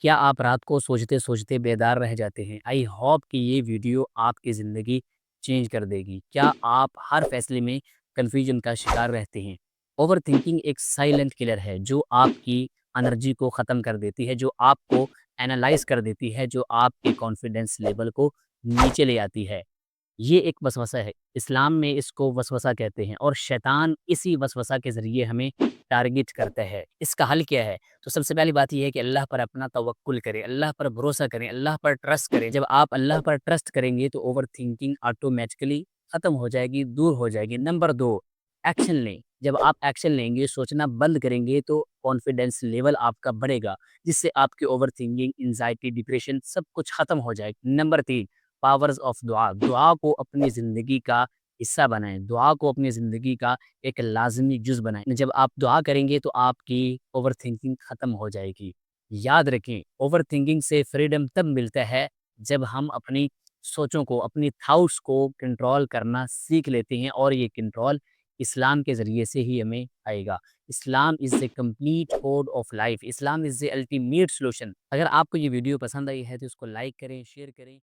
क्या आप रात को सोचते-सोचते बेदार रह जाते हैं? आई होप कि ये वीडियो आपकी ज़िंदगी चेंज कर देगी। क्या आप हर फैसले में कन्फ्यूजन का शिकार रहते हैं? ओवरथिंकिंग एक साइलेंट किलर है जो आपकी एनर्जी को ख़त्म कर देती है, जो आपको एनालाइज़ कर देती है, जो आपके कॉन्फिडेंस लेवल को नीचे ले आती है। ये एक वसवसा है। इस्लाम में इसको वसवसा कहते हैं और शैतान इसी वसवसा के ज़रिए हमें टारगेट करता है। इसका हल क्या है? तो सबसे पहली बात ये है कि अल्लाह पर अपना तवक्कुल करें, अल्लाह पर भरोसा करें, अल्लाह पर ट्रस्ट करें। जब आप अल्लाह पर ट्रस्ट करेंगे तो ओवरथिंकिंग ऑटोमैटिकली ख़त्म हो जाएगी, दूर हो जाएगी। नंबर 2, एक्शन लें। जब आप एक्शन लेंगे, सोचना बंद करेंगे तो कॉन्फिडेंस लेवल आपका बढ़ेगा, जिससे आपकी ओवरथिंकिंग, एंग्ज़ायटी, डिप्रेशन सब कुछ ख़त्म हो जाएगा। नंबर 3, पावर्स ऑफ दुआ। दुआ को अपनी ज़िंदगी का हिस्सा बनाएँ, दुआ को अपनी ज़िंदगी का एक लाज़मी जुज़ बनाएँ। जब आप दुआ करेंगे तो आपकी ओवरथिंकिंग ख़त्म हो जाएगी। याद रखें, ओवरथिंकिंग से फ्रीडम तब मिलता है जब हम अपनी सोचों को, अपनी थॉट्स को कंट्रोल करना सीख लेते हैं और ये कंट्रोल इस्लाम के ज़रिए से ही हमें आएगा। Islam is the complete code of life, Islam is the ultimate solution. अगर आपको ये वीडियो पसंद आई है तो इसको लाइक करें, शेयर करें।